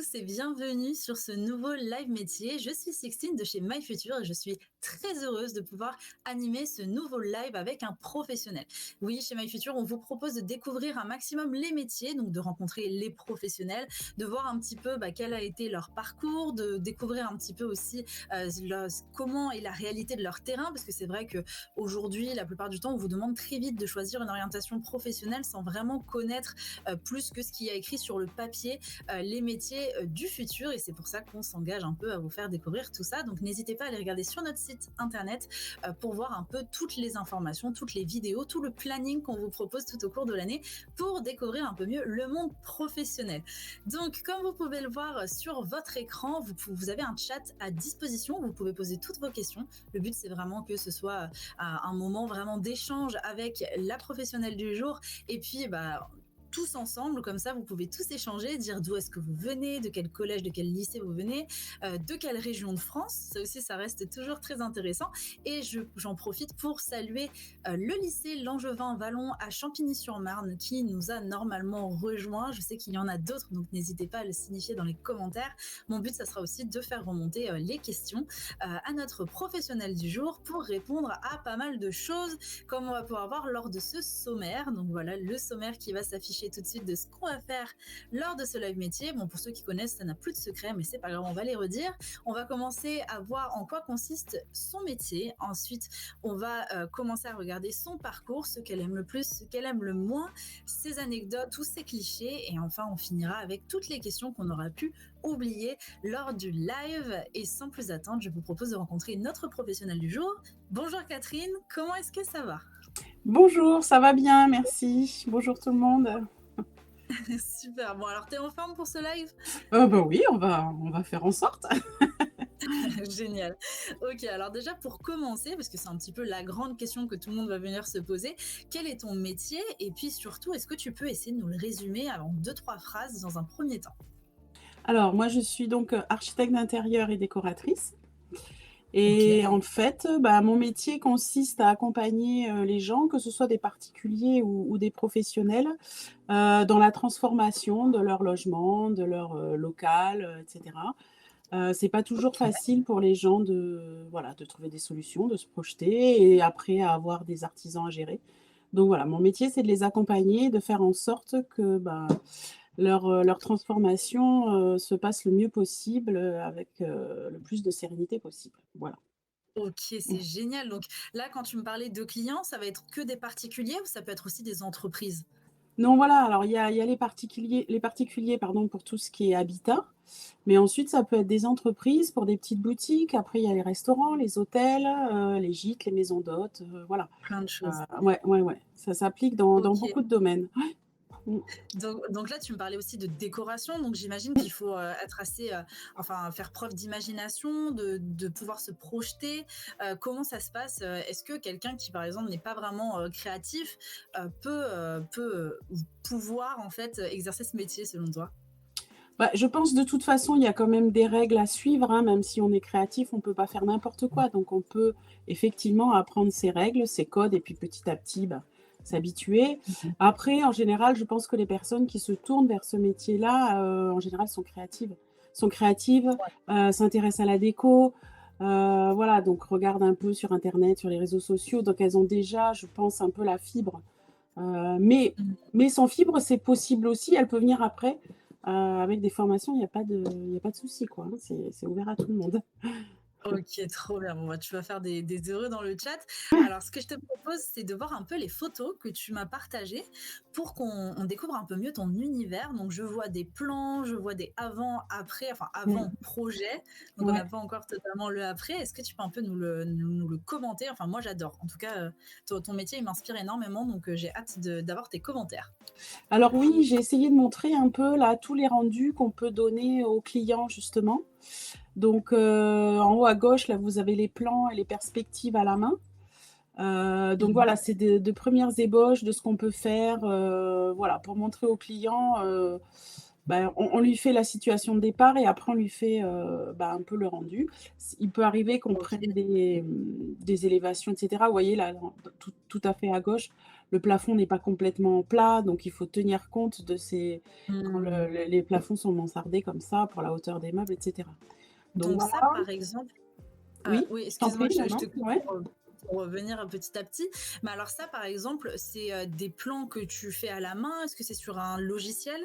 tous et bienvenue sur ce nouveau live métier. Je suis Sixtine de chez MyFuture et je suis très heureuse de pouvoir animer ce nouveau live avec un professionnel. Oui, chez MyFuture, on vous propose de découvrir un maximum les métiers, donc de rencontrer les professionnels, de voir un petit peu quel a été leur parcours, de découvrir un petit peu aussi comment est la réalité de leur terrain, parce que c'est vrai que aujourd'hui, la plupart du temps, on vous demande très vite de choisir une orientation professionnelle sans vraiment connaître plus que ce qui a écrit sur le papier les métiers du futur, et c'est pour ça qu'on s'engage un peu à vous faire découvrir tout ça. Donc n'hésitez pas à aller regarder sur notre site internet pour voir un peu toutes les informations, toutes les vidéos, tout le planning qu'on vous propose tout au cours de l'année pour découvrir un peu mieux le monde professionnel. Donc comme vous pouvez le voir sur votre écran, vous avez un chat à disposition, vous pouvez poser toutes vos questions. Le but c'est vraiment que ce soit un moment vraiment d'échange avec la professionnelle du jour, et puis tous ensemble, comme ça vous pouvez tous échanger, dire d'où est-ce que vous venez, de quel collège, de quel lycée vous venez, de quelle région de France. Ça aussi, ça reste toujours très intéressant. Et j'en profite pour saluer le lycée Langevin Vallon à Champigny-sur-Marne qui nous a normalement rejoints. Je sais qu'il y en a d'autres, donc n'hésitez pas à le signifier dans les commentaires. Mon but, ça sera aussi de faire remonter les questions à notre professionnel du jour pour répondre à pas mal de choses comme on va pouvoir voir lors de ce sommaire. Donc voilà le sommaire qui va s'afficher tout de suite de ce qu'on va faire lors de ce live métier. Bon, pour ceux qui connaissent, ça n'a plus de secret, mais c'est pas grave, on va les redire. On va commencer à voir en quoi consiste son métier. Ensuite, on va commencer à regarder son parcours, ce qu'elle aime le plus, ce qu'elle aime le moins, ses anecdotes ou ses clichés. Et enfin, on finira avec toutes les questions qu'on aura pu oublier lors du live. Et sans plus attendre, je vous propose de rencontrer notre professionnelle du jour. Bonjour Catherine, comment est-ce que ça va? Bonjour, ça va bien, merci. Bonjour tout le monde. Super, bon alors t'es en forme pour ce live? Bah oui, on va faire en sorte. Génial. Ok, alors déjà pour commencer, parce que c'est un petit peu la grande question que tout le monde va venir se poser, quel est ton métier? Et puis surtout, est-ce que tu peux essayer de nous le résumer en 2-3 phrases dans un premier temps? Alors moi je suis donc architecte d'intérieur et décoratrice. Ok, Et en fait, mon métier consiste à accompagner les gens, que ce soit des particuliers ou des professionnels, dans la transformation de leur logement, de leur local, etc. C'est pas toujours ok. facile pour les gens de trouver des solutions, de se projeter et après à avoir des artisans à gérer. Donc voilà, mon métier, c'est de les accompagner, de faire en sorte que, leur transformation, se passe le mieux possible, avec, le plus de sérénité possible. Voilà. Ok, c'est génial. Donc là, quand tu me parlais de clients, ça va être que des particuliers ou ça peut être aussi des entreprises? Non, voilà, alors il y a les particuliers, pardon, pour tout ce qui est habitat, mais ensuite ça peut être des entreprises pour des petites boutiques. Après, il y a les restaurants, les hôtels, les gîtes, les maisons d'hôtes, voilà. Plein de choses. Ouais, ouais, ouais, ça s'applique dans Ok. beaucoup de domaines. Ouais. Mmh. Donc là, tu me parlais aussi de décoration, donc j'imagine qu'il faut être assez, enfin, faire preuve d'imagination, de pouvoir se projeter. Comment ça se passe? Est-ce que quelqu'un qui, par exemple, n'est pas vraiment créatif peut pouvoir, en fait, exercer ce métier selon toi? Je pense de toute façon, il y a quand même des règles à suivre, hein, même si on est créatif, on peut pas faire n'importe quoi. Donc on peut effectivement apprendre ces règles, ces codes et puis petit à petit, s'habituer. Après, en général, je pense que les personnes qui se tournent vers ce métier-là, en général sont créatives, s'intéressent à la déco, voilà, donc regardent un peu sur internet, sur les réseaux sociaux. Donc elles ont déjà, je pense, un peu la fibre. Mais sans fibre, c'est possible aussi. Elle peut venir après, avec des formations, il y a pas de souci, quoi, hein. C'est ouvert à tout le monde. Ok, trop bien. Bon, tu vas faire des heureux dans le chat. Alors, ce que je te propose, c'est de voir un peu les photos que tu m'as partagées pour qu'on découvre un peu mieux ton univers. Donc, je vois des plans, je vois des avant, après, enfin, avant Mmh. projet. Donc, on n'a Ouais. pas encore totalement le après. Est-ce que tu peux un peu nous le commenter? Enfin, moi, j'adore. En tout cas, ton métier, il m'inspire énormément. Donc, j'ai hâte d'avoir tes commentaires. Alors oui, j'ai essayé de montrer un peu là tous les rendus qu'on peut donner aux clients justement. Donc, en haut à gauche, là, vous avez les plans et les perspectives à la main. Donc Mhm. voilà, c'est de premières ébauches de ce qu'on peut faire, voilà, pour montrer aux clients, bah, on lui fait la situation de départ et après on lui fait, bah, un peu le rendu. Il peut arriver qu'on OK. prenne des élévations et cetera. Vous voyez là, tout à fait à gauche, le plafond n'est pas complètement plat, donc il faut tenir compte de ces quand Mmh. les plafonds sont mansardés comme ça pour la hauteur des meubles et cetera. Donc Donc ça, voilà. par exemple, Oui, oui, je t'en excuse-moi, prie, non, je te non, coupe ouais. pour revenir petit à petit. Mais alors ça, par exemple, c'est, des plans que tu fais à la main? Est-ce que c'est sur un logiciel?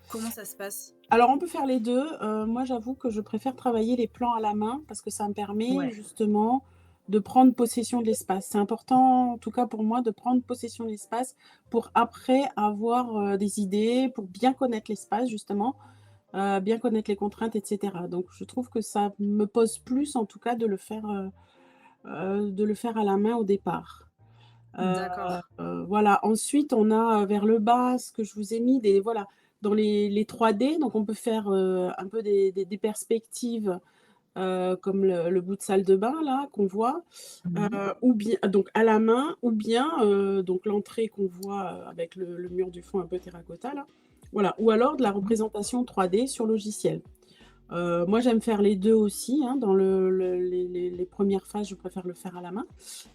Comment ça se passe? Alors on peut faire les 2. Moi j'avoue que je préfère travailler les plans à la main parce que ça me permet Ouais. justement de prendre possession de l'espace. C'est important, en tout cas pour moi, de prendre possession de l'espace pour après avoir, des idées, pour bien connaître l'espace justement, bien connaître les contraintes et cetera. Donc je trouve que ça me pose plus en tout cas de le faire à la main au départ. Heu D'accord. voilà. Ensuite, on a, vers le bas, ce que je vous ai mis des voilà, dans les 3D, donc on peut faire, un peu des perspectives, comme le bout de salle de bain là, qu'on voit, Mmh. ou bien donc à la main ou bien, donc l'entrée qu'on voit, avec le mur du fond un peu terracotta là. Voilà, ou alors de la Mmh. représentation 3D sur logiciel. Moi, j'aime faire les 2 aussi, hein. Dans les 1res phases, je préfère le faire à la main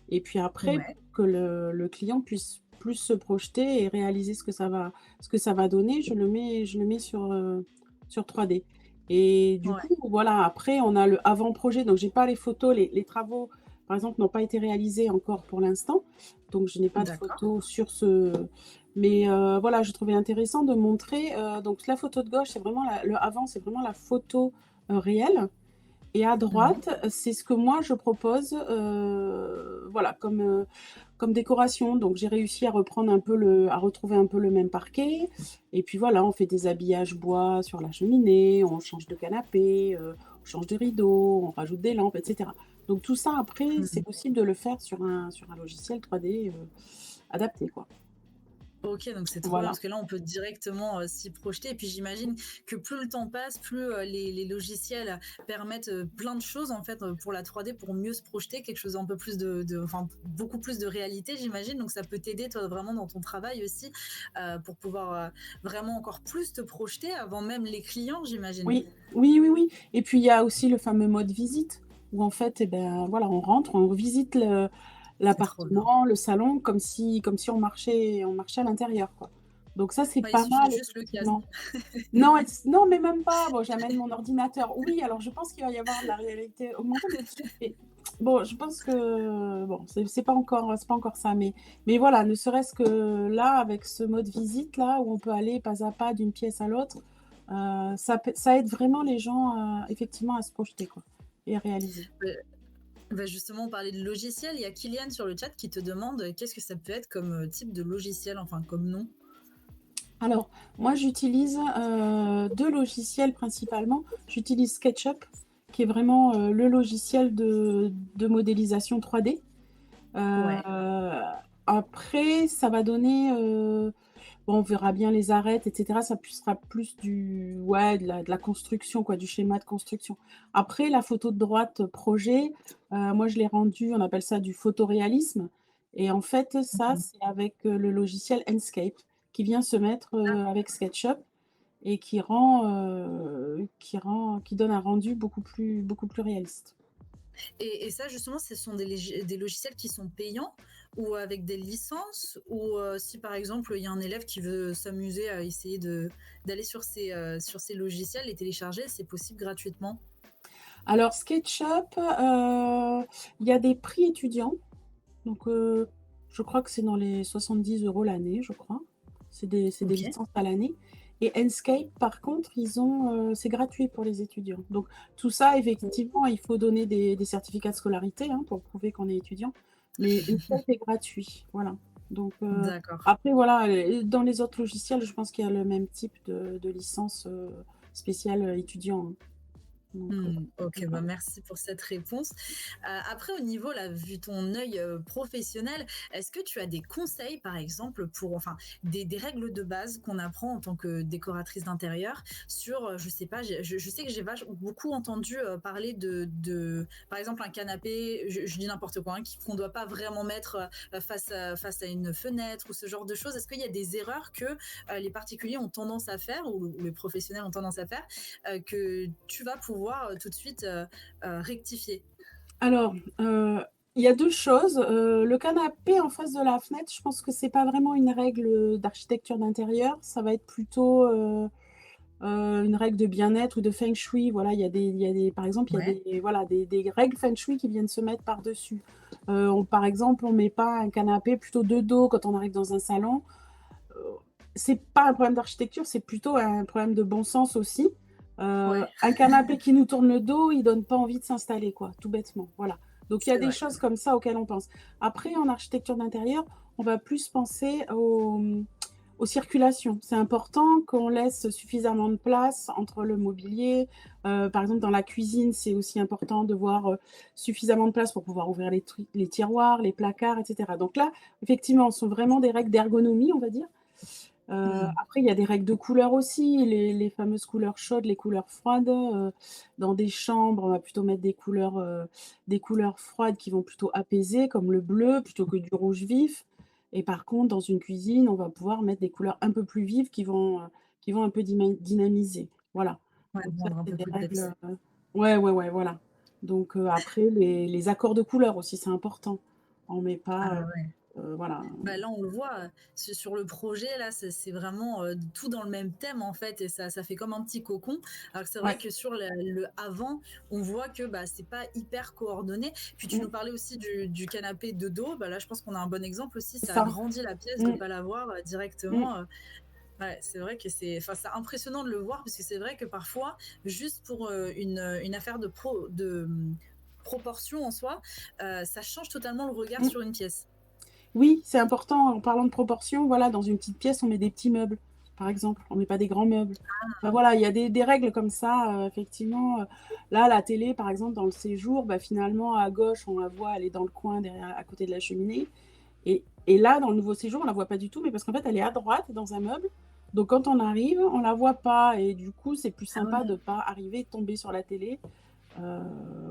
et puis après, Ouais. pour que le client puisse plus se projeter et réaliser ce que ça va donner, je le mets sur 3D et du Ouais. coup, voilà, après on a le avant-projet, donc j'ai pas les photos, les travaux, par exemple, n'ont pas été réalisés encore pour l'instant, donc je n'ai pas de D'accord. photos sur ce mais voilà, je trouvais intéressant de montrer, donc la photo de gauche, c'est vraiment le avant, c'est vraiment la photo, réelle et à Mmh. droite, c'est ce que moi je propose, voilà, comme décoration. Donc j'ai réussi à reprendre un peu à retrouver un peu le même parquet et puis voilà, on fait des habillages bois sur la cheminée, on change de canapé, on change de rideaux, on rajoute des lampes et cetera. Donc tout ça après, c'est Mmh. possible de le faire sur un logiciel 3D, adapté, quoi. OK, donc c'est trop bien Voilà. parce que là, on peut directement, s'y projeter et puis j'imagine que plus le temps passe, plus, les logiciels permettent, plein de choses en fait, pour la 3D pour mieux se projeter, quelque chose un peu plus de enfin, beaucoup plus de réalité j'imagine, donc ça peut t'aider toi vraiment dans ton travail aussi, pour pouvoir, vraiment encore plus te projeter avant même les clients j'imagine? Oui, oui, oui, oui et puis il y a aussi le fameux mode visite où en fait et ben, voilà, on rentre, on visite C'est trop bien. l'appartement, le salon comme si on marchait à l'intérieur, quoi. Donc ça, c'est Ouais, il pas suffit mal juste le casque. effectivement. Non non, mais même pas. Bon, j'amène mon ordinateur. Oui, alors je pense qu'il va y avoir de la réalité augmentée, mais bon, je pense que bon, c'est pas encore ça, mais voilà, ne serait-ce que là, avec ce mode visite là, où on peut aller pas à pas d'une pièce à l'autre, ça aide vraiment les gens effectivement à se projeter, quoi et à réaliser. Bah, justement, on parlait de logiciel. Il y a Kylian sur le chat qui te demande qu'est-ce que ça peut être comme type de logiciel, enfin comme nom. Alors, moi, j'utilise, 2 logiciels principalement. J'utilise SketchUp, qui est vraiment, le logiciel de modélisation 3D. Ouais. Après, ça va donner, bon, on verra bien les arêtes et cetera. Sera plus ouais, de la construction, quoi, du schéma de construction. Après, la photo de droite, projet, moi, je l'ai rendu, on appelle ça du photoréalisme et en fait, ça, Mhm. c'est avec, le logiciel Enscape qui vient se mettre, avec SketchUp et qui donne un rendu beaucoup plus réaliste. Et ça, justement, ce sont des logiciels qui sont payants ou avec des licences ou si par exemple il y a un élève qui veut s'amuser à essayer d'aller sur ces logiciels, les télécharger, c'est possible gratuitement. Alors SketchUp, il y a des prix étudiants, donc je crois que c'est dans les 70 € l'année, je crois. C'est des Ok. licences à l'année et Enscape, par contre, c'est gratuit pour les étudiants. Donc tout ça, effectivement, il faut donner des certificats de scolarité, hein, pour prouver qu'on est étudiant, mais Enscape est gratuit, voilà. Donc D'accord. après voilà, dans les autres logiciels, je pense qu'il y a le même type de licence, spéciale, étudiant, hein. Donc, OK, bah, voilà. merci pour cette réponse. Après au niveau là, vu ton œil, professionnel, est-ce que tu as des conseils par exemple pour enfin des règles de base qu'on apprend en tant que décoratrice d'intérieur sur, je sais pas, je sais que j'ai beaucoup entendu, parler par exemple un canapé, je dis n'importe quoi, hein, qu'on doit pas vraiment mettre, face à une fenêtre ou ce genre de choses. Est-ce qu'il y a des erreurs que, les particuliers ont tendance à faire ou les professionnels ont tendance à faire, que tu vas pouvoir tout de suite rectifier. Alors, il y a 2 choses, le canapé en face de la fenêtre, je pense que c'est pas vraiment une règle, d'architecture d'intérieur. Ça va être plutôt, une règle de bien-être ou de feng shui. Voilà, il y a des par exemple, il y a Ouais. des voilà, des règles feng shui qui viennent se mettre par-dessus. Par exemple, on met pas un canapé plutôt de dos quand on arrive dans un salon. Heu, c'est pas un problème d'architecture, c'est plutôt un problème de bon sens aussi. Ouais, Un canapé qui nous tourne le dos, il donne pas envie de s'installer quoi, tout bêtement, voilà. Donc il y a c'est des vrai. choses comme ça auxquelles on pense. Après en architecture d'intérieur, on va plus penser aux circulations. C'est important qu'on laisse suffisamment de place entre le mobilier. Par exemple, dans la cuisine, c'est aussi important de voir, suffisamment de place pour pouvoir ouvrir les tiroirs, les placards et cetera. Donc là, effectivement, ce sont vraiment des règles d'ergonomie, on va dire. Mmh. Après, il y a des règles de couleurs aussi, les fameuses couleurs chaudes, les couleurs froides. Dans des chambres, on va plutôt mettre des couleurs froides qui vont plutôt apaiser, comme le bleu, plutôt que du rouge vif. Et par contre, dans une cuisine, on va pouvoir mettre des couleurs un peu plus vives qui vont un peu dynamiser. Voilà. Ouais, Donc ça, rendre un c'est peu des plus règles, peps. ouais, ouais, ouais, voilà. Donc après, les accords de couleurs aussi, c'est important. On met Ah pas, ouais. voilà. Bah, là, on le voit, sur le projet là, c'est vraiment, tout dans le même thème en fait et ça fait comme un petit cocon. Alors que c'est vrai Ouais. que sur le avant, on voit que, bah, c'est pas hyper coordonné. Puis tu Mmh, nous parlais aussi du canapé de dos, bah, là, je pense qu'on a un bon exemple aussi, c'est ça ça. agrandit la pièce de Mmh, pas l'avoir, mmh. directement, ouais, c'est vrai que c'est impressionnant de le voir parce que c'est vrai que parfois, juste pour une affaire proportion en soi, ça change totalement le regard Mmh. sur une pièce. Oui, c'est important en parlant de proportion, voilà, dans une petite pièce, on met des petits meubles, par exemple, on met pas des grands meubles. Enfin voilà, il y a des règles comme ça, effectivement, là, la télé, par exemple, dans le séjour, bah, finalement, à gauche, on la voit, elle est dans le coin derrière à côté de la cheminée et là, dans le nouveau séjour, on la voit pas du tout, mais parce qu'en fait, elle est à droite dans un meuble, donc quand on arrive, on la voit pas et du coup, c'est plus Ah sympa ouais. de pas arriver et tomber sur la télé. Heu,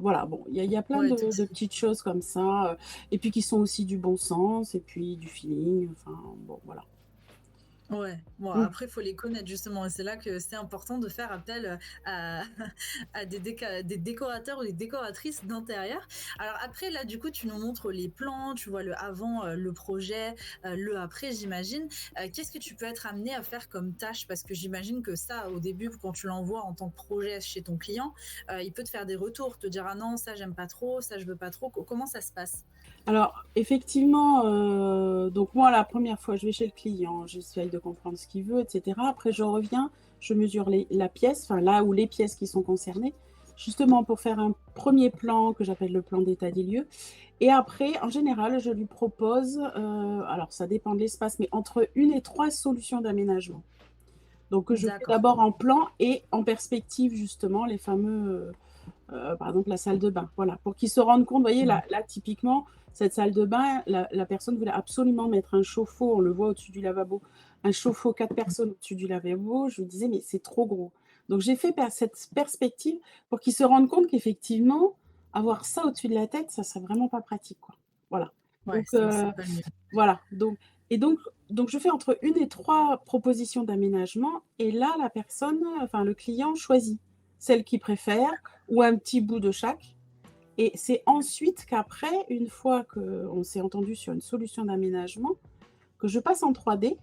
voilà, bon, il y a plein Ouais, de petites choses comme ça, et puis qui sont aussi du bon sens et puis du feeling, enfin bon, voilà. ouais. Bon, Mmh. après, il faut les connaître justement et c'est là que c'est important de faire appel, à à des décorateurs ou des décoratrices d'intérieur. Alors après, là, du coup, tu nous montres les plans, tu vois le avant, le projet, le après, j'imagine. Qu'est-ce que tu peux être amené à faire comme tâche? Parce que j'imagine que ça, au début, quand tu l'envoies en tant que projet chez ton client, il peut te faire des retours, te dire: «Ah non, ça j'aime pas trop, ça je veux pas trop». Co comment ça se passe? Alors effectivement, donc moi la première fois, je vais chez le client, j'essaye de comprendre ce qu'il veut et cetera. Après je reviens, je mesure la pièce, enfin là où les pièces qui sont concernées, justement pour faire un premier plan que j'appelle le plan d'état des lieux et après en général, je lui propose, alors ça dépend de l'espace, mais entre une et 3 solutions d'aménagement. Donc je fais D'accord. d'abord en plan et en perspective justement les fameux, par exemple la salle de bain, voilà, pour qu'ils se rendent compte. Vous voyez Mmh. là typiquement, cette salle de bain, la personne voulait absolument mettre un chauffe-eau, on le voit au-dessus du lavabo, un chauffe-eau 4 personnes au-dessus du lavabo. Je lui disais: «Mais c'est trop gros». Donc j'ai fait cette perspective pour qu'ils se rendent compte qu'effectivement, avoir ça au-dessus de la tête, ça serait vraiment pas pratique, quoi. Voilà. Ouais, Donc c'est pas le mieux. voilà, donc je fais entre une et 3 propositions d'aménagement et là, la personne, enfin le client choisit celle qu'il préfère ou un petit bout de chaque et c'est ensuite qu'après, une fois qu'on s'est entendu sur une solution d'aménagement, que je passe en 3D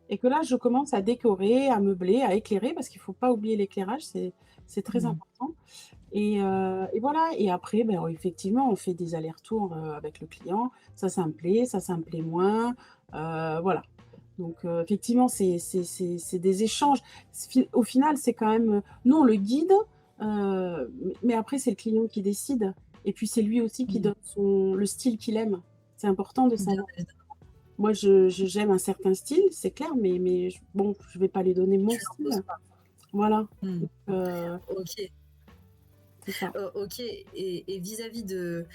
et que là, je commence à décorer, à meubler, à éclairer parce qu'il ne faut pas oublier l'éclairage, c'est très Mmh. important et voilà et après, ben, effectivement, on fait des allers-retours, avec le client. Ça me plaît, ça me plaît moins, voilà. Donc effectivement, c'est des échanges. Au final, c'est quand même, nous, on le guide, mais après, c'est le client qui décide et puis c'est lui aussi qui Mmh. donne le style qu'il aime. C'est important de Bien savoir. évidemment, Moi, j'aime un certain style, c'est clair, mais bon, je vais pas lui donner mon tu l'imposes style. pas. Voilà, Mmh. donc OK. c'est ça. OK, et vis-à-vis de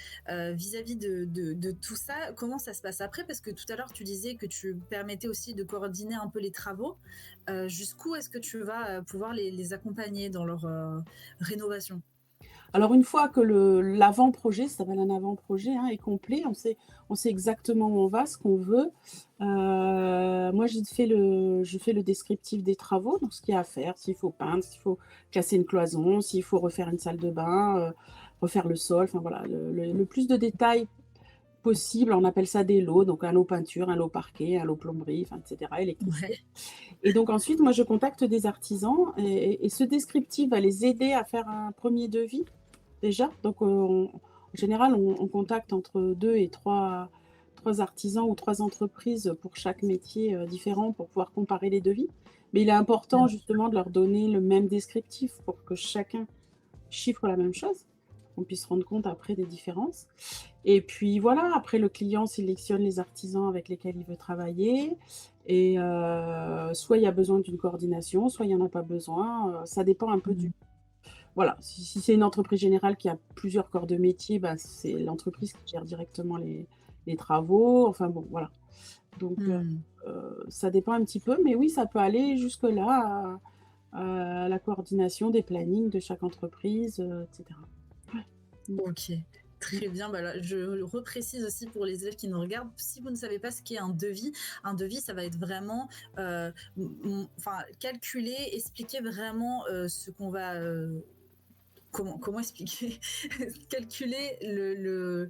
tout ça, comment ça se passe après? Parce que tout à l'heure, tu disais que tu permettais aussi de coordonner un peu les travaux. Jusqu'où est-ce que tu vas, pouvoir les accompagner dans leur, rénovation? Alors une fois que le l'avant-projet, ça s'appelle un avant-projet, hein, est complet, on sait exactement où on va, ce qu'on veut. Moi je fais le descriptif des travaux, donc ce qu'il y a à faire, s'il faut peindre, s'il faut casser une cloison, s'il faut refaire une salle de bain, refaire le sol, enfin voilà, le plus de détails possible. On appelle ça des lots, donc un lot peinture, un lot parquet, un lot plomberie, enfin et cetera, électricité. Ouais. Et donc ensuite, moi je contacte des artisans et ce descriptif va les aider à faire un premier devis. Déjà, donc en général, on contacte entre 2 et trois artisans ou 3 entreprises pour chaque métier, différent pour pouvoir comparer les devis. Mais il est important Bien. justement de leur donner le même descriptif pour que chacun chiffre la même chose, qu'on puisse se rendre compte après des différences. Et puis voilà, après le client sélectionne les artisans avec lesquels il veut travailler et soit il y a besoin d'une coordination, soit il y en a pas besoin, ça dépend un peu Mmh. du voilà, si c'est une entreprise générale qui a plusieurs corps de métier, bah, c'est l'entreprise qui gère directement les travaux, enfin bon, voilà. Donc Mmh. ça dépend un petit peu, mais oui, ça peut aller jusque-là à la coordination des plannings de chaque entreprise, et cetera. Ouais. Mmh. OK, Mmh. très bien. Bah, là, je reprécise aussi pour les élèves qui nous regardent, si vous ne savez pas ce qu'est un devis, ça va être vraiment, enfin, calculer, expliquer vraiment, ce qu'on va, comment expliquer? Calculer le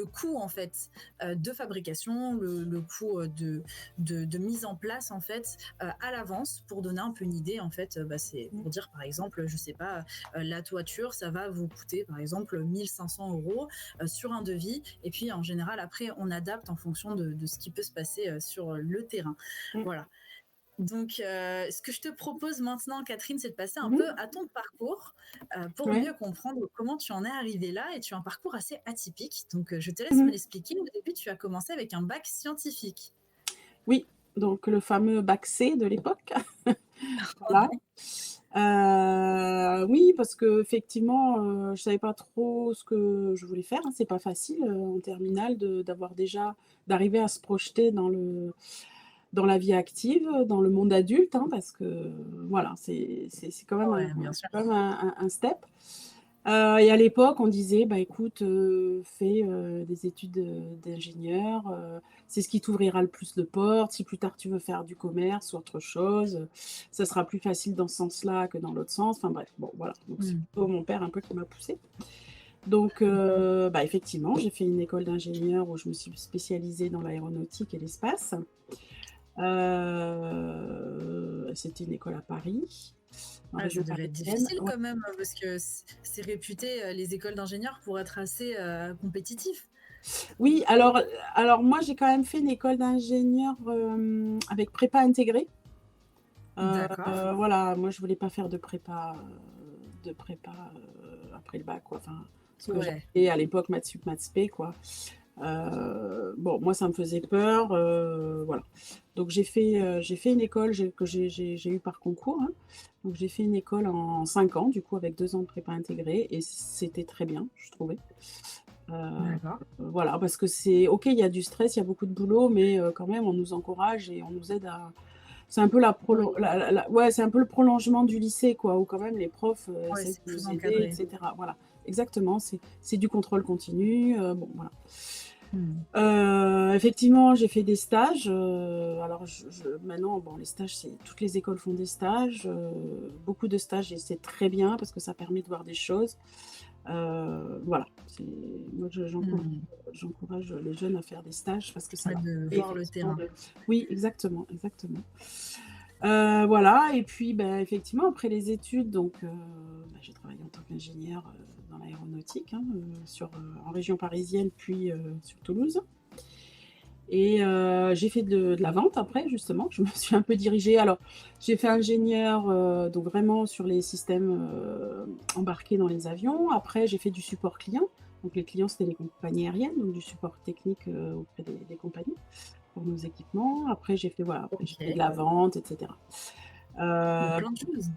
coût en fait, de fabrication, le coût, de mise en place en fait, à l'avance pour donner un peu une idée en fait, bah, c'est Mmh. pour dire par exemple, je sais pas, la toiture ça va vous coûter par exemple 1 500 € sur un devis et puis en général après on adapte en fonction de ce qui peut se passer, sur le terrain. Mmh. Voilà. Donc, ce que je te propose maintenant, Catherine, c'est de passer un Mmh. peu à ton parcours pour Ouais. mieux comprendre comment tu en es arrivée là. Et tu as un parcours assez atypique. Donc, je te laisse me Mmh. l'expliquer. Au début, tu as commencé avec un bac scientifique. Oui, donc le fameux bac C de l'époque. Voilà. Oui, parce qu'effectivement, je savais pas trop ce que je voulais faire, hein. C'est pas facile, en terminale d'avoir déjà d'arriver à se projeter dans la vie active, dans le monde adulte, hein, parce que voilà, c'est quand même Ouais, bien sûr. un step. Et à l'époque, on disait: «Bah, écoute, fais, des études, d'ingénieur, c'est ce qui t'ouvrira le plus de portes. Si plus tard tu veux faire du commerce ou autre chose, ça sera plus facile dans ce sens-là que dans l'autre sens». Enfin bref, bon voilà, donc c'est Mm. plutôt mon père un peu qui m'a poussée. Donc bah, effectivement, j'ai fait une école d'ingénieur où je me suis spécialisée dans l'aéronautique et l'espace. C'était une école à Paris, en Ah, ça région devait être parisienne. difficile Ouais. quand même, parce que c'est réputé, les écoles d'ingénieurs, pour être assez compétitifs. Oui, alors moi, j'ai quand même fait une école d'ingénieur, avec prépa intégrée. D'accord. Voilà, moi, je voulais pas faire de prépa, après le bac, quoi. Enfin, ce que Ouais. j'avais à l'époque maths sup, maths spé, quoi. Bon, moi, ça me faisait peur, voilà. Donc j'ai fait une école que j'ai eue par concours, hein. Donc j'ai fait une école en 5 ans, du coup, avec 2 ans de prépa intégrée et c'était très bien, je trouvais. D'accord. Voilà, parce que c'est OK, il y a du stress, il y a beaucoup de boulot, mais quand même, on nous encourage et on nous aide à c'est un peu Oui. ouais, c'est un peu le prolongement du lycée, quoi, où quand même les profs, Ouais, essayent c'est de plus nous aider et encadré. cetera. Voilà, exactement, c'est du contrôle continu, bon, voilà. Mm. Effectivement, j'ai fait des stages, alors je maintenant, bon, les stages, c'est toutes les écoles font des stages, beaucoup de stages et c'est très bien parce que ça permet de voir des choses. Voilà, c'est moi Mm. j'encourage les jeunes à faire des stages parce que ça Ouais, leur de permet voir le effectivement terrain. de oui, exactement, exactement. Voilà et puis, bah, effectivement après les études donc bah, j'ai travaillé en tant qu'ingénieure, dans l'aéronautique, hein, en région parisienne puis, sur Toulouse. Et j'ai fait de la vente après justement. Je me suis un peu dirigée alors j'ai fait ingénieur, donc vraiment sur les systèmes, embarqués dans les avions. Après j'ai fait du support client, donc les clients c'était les compagnies aériennes, donc du support technique, auprès des compagnies pour nos équipements. Après j'ai fait voilà, après j'ai fait de OK. la vente et cetera. Donc Heu plein de choses.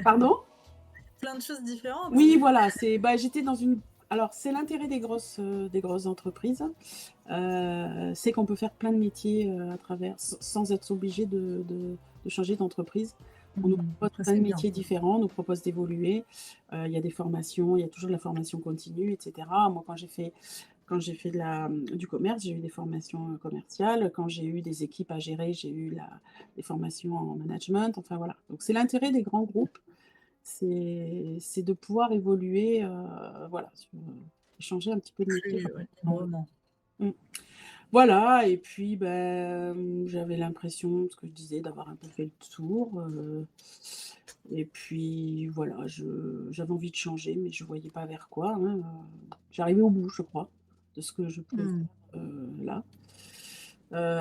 pardon? plein de choses différentes. Oui, voilà, j'étais dans une alors c'est l'intérêt des grosses entreprises, c'est qu'on peut faire plein de métiers, à travers sans être obligé de changer d'entreprise. On nous propose Ça, plein c'est de bien. métiers différents, on nous propose d'évoluer, il y a des formations, il y a toujours de la formation continue et cetera. Moi, quand j'ai fait du commerce, j'ai eu des formations, commerciales. Quand j'ai eu des équipes à gérer, j'ai eu des formations en management, enfin voilà. Donc c'est l'intérêt des grands groupes, c'est de pouvoir évoluer, voilà, changer un petit peu de métier Plus quand ouais, on a envie. librement. Mmh. Voilà et puis, j'avais l'impression, ce que je disais, d'avoir un peu fait le tour, et puis voilà, j'avais envie de changer, mais je voyais pas vers quoi, hein, j'arrivais au bout, je crois, de ce que je pouvais Mmh. faire, là.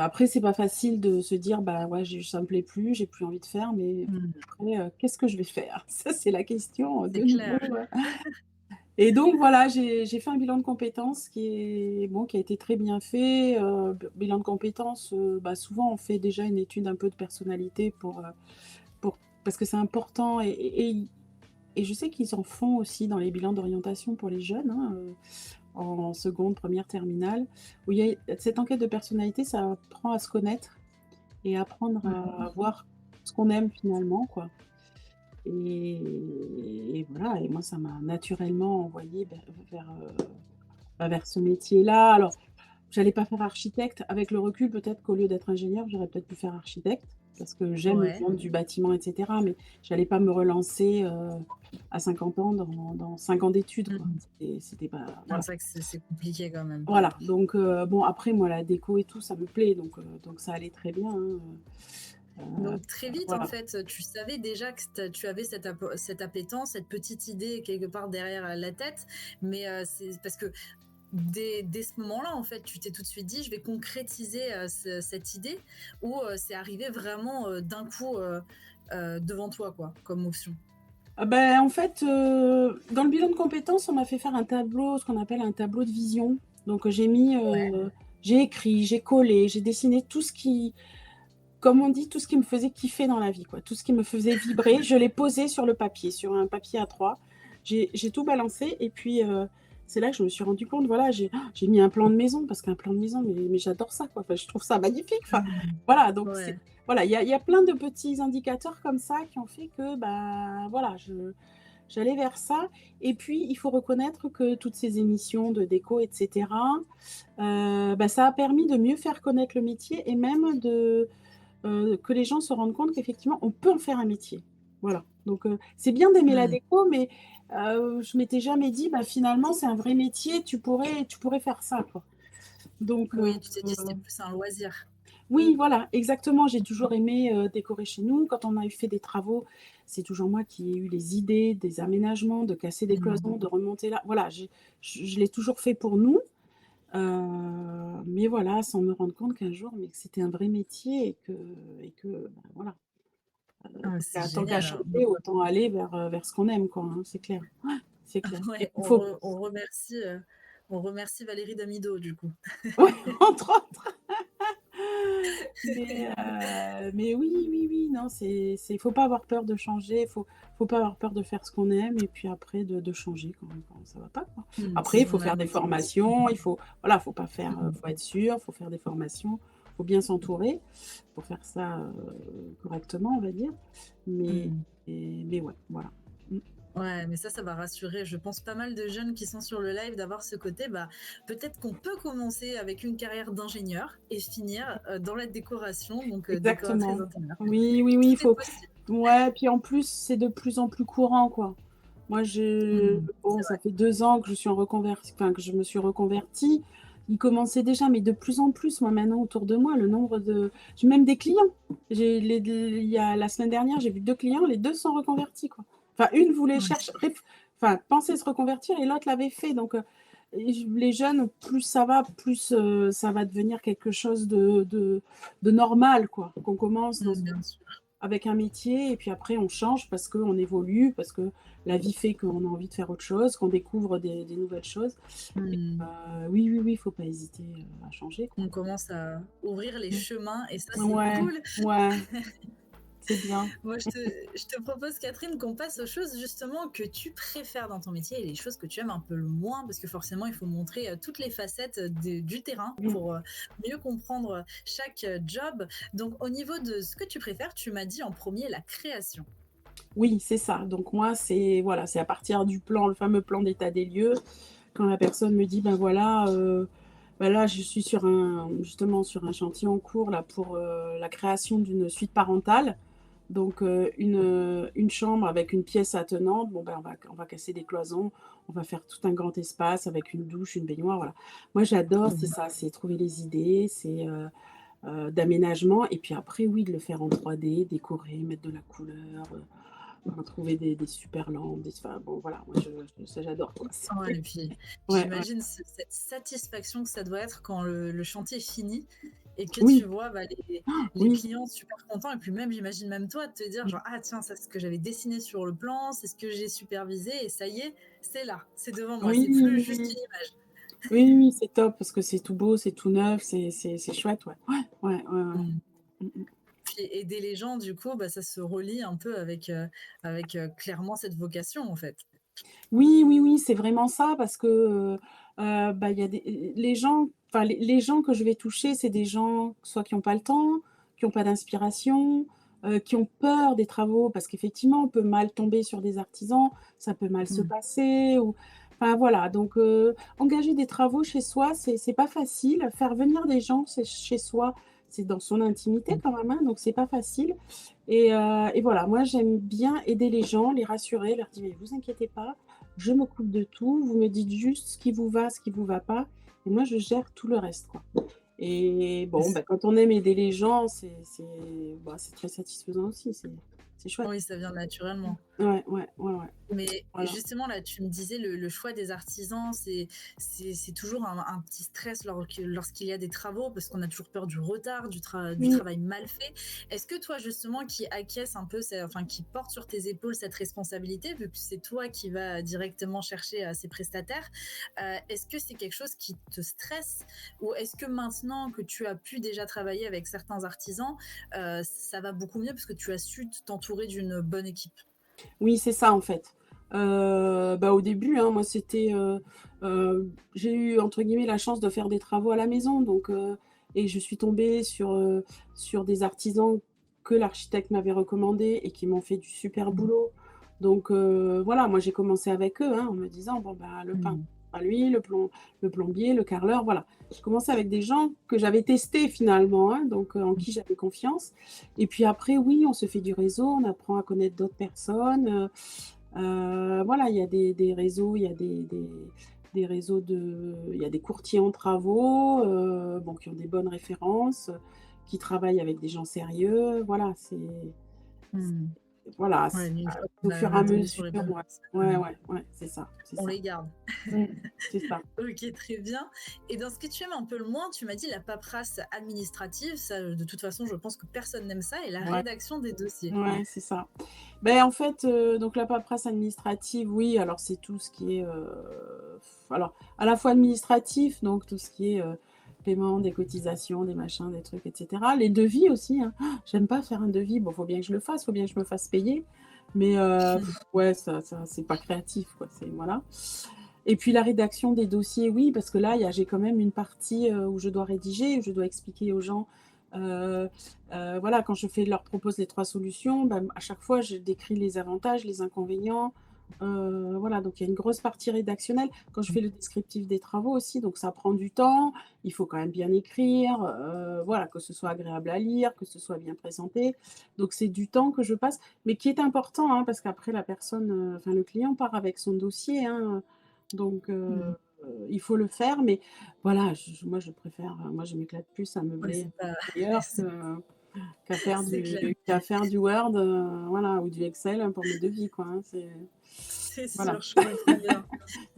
Après c'est pas facile de se dire: «Bah, ouais, ça me plaît plus, j'ai plus envie de faire», mais Mmh. après, qu'est-ce que je vais faire? Ça, c'est la question, C'est de nouveau, clair. et donc voilà, j'ai fait un bilan de compétences qui a été très bien fait, bilan de compétences, souvent on fait déjà une étude un peu de personnalité pour parce que c'est important et je sais qu'ils en font aussi dans les bilans d'orientation pour les jeunes, hein, en seconde, première, terminale, où il y a cette enquête de personnalité, ça apprend à se connaître et apprendre Mmh. à voir ce qu'on aime finalement, quoi. Et voilà et moi ça m'a naturellement envoyée vers ce métier-là. Alors, j'allais pas faire architecte. Avec le recul, peut-être qu'au lieu d'être ingénieure, j'aurais peut-être pu faire architecte parce que j'aime le Ouais. monde du bâtiment et cetera, mais j'allais pas me relancer, à 50 ans dans 5 ans d'études, quoi. Mmh. C'était pas Ah, voilà. c'est vrai que c'est compliqué quand même. Voilà, donc bon après moi la déco et tout ça me plaît donc ça allait très bien, hein, Donc très vite, en voilà. fait, tu savais déjà que tu avais cette appétence, cette petite idée quelque part derrière la tête, mais c'est parce que dès ce moment-là, en fait, tu t'es tout de suite dit, je vais concrétiser cette idée, ou c'est arrivé vraiment d'un coup devant toi, quoi, comme option. Ah en fait, dans le bilan de compétences, on m'a fait faire un tableau, ce qu'on appelle un tableau de vision. Donc, j'ai écrit, j'ai collé, j'ai dessiné tout ce qui comme on dit, tout ce qui me faisait kiffer dans la vie, quoi. Tout ce qui me faisait vibrer, je l'ai posé sur le papier, sur un papier A3. J'ai tout balancé et puis, c'est là que je me suis rendu compte, voilà, j'ai mis un plan de maison parce qu'un plan de maison, mais j'adore ça, quoi. Enfin, je trouve ça magnifique. Enfin, Mmh. voilà, donc Ouais. il y a plein de petits indicateurs comme ça qui ont fait que, voilà, j'allais vers ça et puis il faut reconnaître que toutes ces émissions de déco et cetera, ça a permis de mieux faire connaître le métier et même que les gens se rendent compte qu'effectivement, on peut en faire un métier. Voilà, donc c'est bien d'aimer la Mmh. déco, mais je m'étais jamais dit: «Finalement, c'est un vrai métier, tu pourrais faire ça», quoi. Donc Oui, tu t'es dit c'était plus un loisir. oui, voilà, exactement. J'ai toujours aimé, décorer chez nous. Quand on a eu fait des travaux, c'est toujours moi qui ai eu les idées des aménagements, de casser des Mmh. cloisons, de remonter là. Voilà, je l'ai toujours fait pour nous, mais voilà, sans me rendre compte qu'un jour, mais que c'était un vrai métier et que, voilà. Ah, Tant c'est qu'à génial, hein. changer, autant aller vers ce qu'on aime, quoi, hein, c'est clair. Ouais, c'est clair et Ouais, il faut on remercie Valérie Damido, du coup. ouais, entre autres, mais oui, oui, oui, non, faut pas avoir peur de changer, faut pas avoir peur de faire ce qu'on aime et puis après de changer quand ça va pas, quoi. Après, il Si faut on a faire un des objectif. formations, voilà, faut pas faire, Mmh. faut être sûr, faut faire des formations, faut bien s'entourer pour faire ça, correctement, on va dire, mais Mmh. mais ouais, voilà. Mmh. Ouais, mais ça va rassurer, je pense, pas mal de jeunes qui sont sur le live d'avoir ce côté, peut-être qu'on peut commencer avec une carrière d'ingénieur et finir, dans la décoration, donc décoratrice Exactement. d'intérieur. Oui, oui, oui, Tout il est faut possible. ouais, puis en plus, c'est de plus en plus courant, quoi. Moi, bon, C'est ça vrai. fait 2 ans que je me suis reconvertie. Il commençait déjà, mais de plus en plus, moi, maintenant, autour de moi, le nombre de j'ai même des clients. Il y a la semaine dernière, j'ai vu 2 clients, les 2 sont reconvertis, quoi. Enfin, une voulait Ouais. pensait se reconvertir et l'autre l'avait fait, donc et les jeunes, plus ça va, plus, ça va devenir quelque chose de normal, quoi. Qu'on commence Bien sûr. avec un métier et puis après on change parce qu'on évolue, parce que la vie fait qu'on a envie de faire autre chose, qu'on découvre des nouvelles choses. Et Mmh. oui, oui, oui, il faut pas hésiter, à changer, quoi. On commence à ouvrir les chemins et ça, c'est Ouais, cool. ouais, c'est bien. Moi, je te propose, Catherine, qu'on passe aux choses justement que tu préfères dans ton métier et les choses que tu aimes un peu le moins, parce que forcément, il faut montrer toutes les facettes du terrain Mmh. pour mieux comprendre chaque job. Donc, au niveau de ce que tu préfères, tu m'as dit en premier la création. Oui, c'est ça. Donc moi, c'est voilà, c'est à partir du plan, le fameux plan d'état des lieux, quand la personne me dit: «Ben voilà, bah là, je suis sur un justement sur un chantier en cours là pour, la création d'une suite parentale». Donc, une chambre avec une pièce attenante, bon, ben, on va casser des cloisons, on va faire tout un grand espace avec une douche, une baignoire, voilà. Moi, j'adore, c'est Mhm. ça, c'est trouver les idées, c'est, d'aménagement et puis après, oui, de le faire en 3D, décorer, mettre de la couleur, trouver des super lampes, des enfin, bon, voilà, moi, je ça, j'adore, quoi. C'est Ouais, et puis ouais, ouais. j'imagine cette satisfaction que ça doit être quand le chantier est fini et que tu Oui, vois bah, les oui. clients super contents. Et puis même, j'imagine même toi de te dire genre, ah tiens, ça c'est ce que j'avais dessiné sur le plan, c'est ce que j'ai supervisé et ça y est, c'est là, c'est devant moi, Oui, c'est oui, plus juste oui. une image. Oui, oui, c'est top parce que c'est tout beau, c'est tout neuf, c'est chouette, ouais. Ouais, ouais, ouais, ouais. Mm. Mmh mh. Puis aider les gens, du coup, bah, ça se relie un peu avec clairement cette vocation en fait. Oui, oui, oui, c'est vraiment ça parce que, bah, il y a les gens enfin les gens que je vais toucher, c'est des gens soit qui ont pas le temps, qui ont pas d'inspiration, qui ont peur des travaux parce qu'effectivement, on peut mal tomber sur des artisans, ça peut mal se Mm. passer ou enfin voilà donc engager des travaux chez soi, c'est pas facile. Faire venir des gens, c'est chez soi, c'est dans son intimité quand même, hein, donc c'est pas facile et voilà, moi j'aime bien aider les gens, les rassurer, leur dire: «Mais vous inquiétez pas, je m'occupe de tout, vous me dites juste ce qui vous va, ce qui vous va pas et moi je gère tout le reste, quoi». Et bon, bah, quand on aime aider les gens, bah, c'est très satisfaisant aussi, c'est chouette. Oui, ça vient naturellement. Ouais, ouais, ouais, ouais, Mais voilà. justement, là, tu me disais le choix des artisans, c'est toujours un petit stress lorsqu'il y a des travaux, parce qu'on a toujours peur du retard, du Oui, travail mal fait. Est-ce que toi, justement, qui acquiesce un peu, enfin, qui porte sur tes épaules cette responsabilité, vu que c'est toi qui vas directement chercher ces prestataires, est-ce que c'est quelque chose qui te stresse, ou est-ce que maintenant que tu as pu déjà travailler avec certains artisans, ça va beaucoup mieux parce que tu as su t'entourer d'une bonne équipe? oui, c'est ça en fait. Bah, au début, hein, moi c'était, j'ai eu entre guillemets «la chance» de faire des travaux à la maison donc et je suis tombée sur des artisans que l'architecte m'avait recommandés et qui m'ont fait du super boulot. Donc voilà, moi j'ai commencé avec eux, hein, en me disant: «Bon, bah, le peintre Mmh. à lui, le plombier, le carreleur», voilà. J'ai commencé avec des gens que j'avais testés finalement, hein, donc en qui j'avais confiance et puis après oui, on se fait du réseau, on apprend à connaître d'autres personnes, voilà, il y a des réseaux, il y a des réseaux il y a des courtiers en travaux, bon, qui ont des bonnes références, qui travaillent avec des gens sérieux. Voilà, Mmh. voilà, Ouais, une fois au qu'on fur et on à est tombé sur mesure, les bonnes ouais. Ouais, personnes, ouais, ouais, c'est on ça. les garde. Mmh, c'est ça. OK, très bien. Et dans ce que tu aimes un peu le moins, tu m'as dit la paperasse administrative, ça, de toute façon, je pense que personne n'aime ça, et la Ouais, rédaction des dossiers. ouais, c'est ça. Ben en fait, donc la paperasse administrative, oui, alors c'est tout ce qui est, alors à la fois administratif, donc tout ce qui est, paiement des cotisations, des machins, des trucs et cetera. Les devis aussi, hein. J'aime pas faire un devis, bon, faut bien que je le fasse, faut bien que je me fasse payer, mais ouais, ça c'est pas créatif, quoi, c'est voilà. Et puis la rédaction des dossiers, oui, parce que là, j'ai quand même une partie, où je dois rédiger, où je dois expliquer aux gens, heu voilà, quand leur propose les 3 solutions, bah, à chaque fois, je décris les avantages, les inconvénients, voilà, donc il y a une grosse partie rédactionnelle. Quand je fais le descriptif des travaux aussi, donc ça prend du temps, il faut quand même bien écrire, voilà, que ce soit agréable à lire, que ce soit bien présenté. Donc c'est du temps que je passe, mais qui est important, hein, parce qu'après la personne, enfin le client part avec son dossier, hein, donc Mmh. il faut le faire, mais voilà, moi je préfère, moi je m'éclate plus à Ouais, meubler c'est pas ailleurs c'est c'est clair, qu'à faire du Word, voilà, ou du Excel pour mes devis, quoi, hein, c'est voilà sûr, je comprends bien.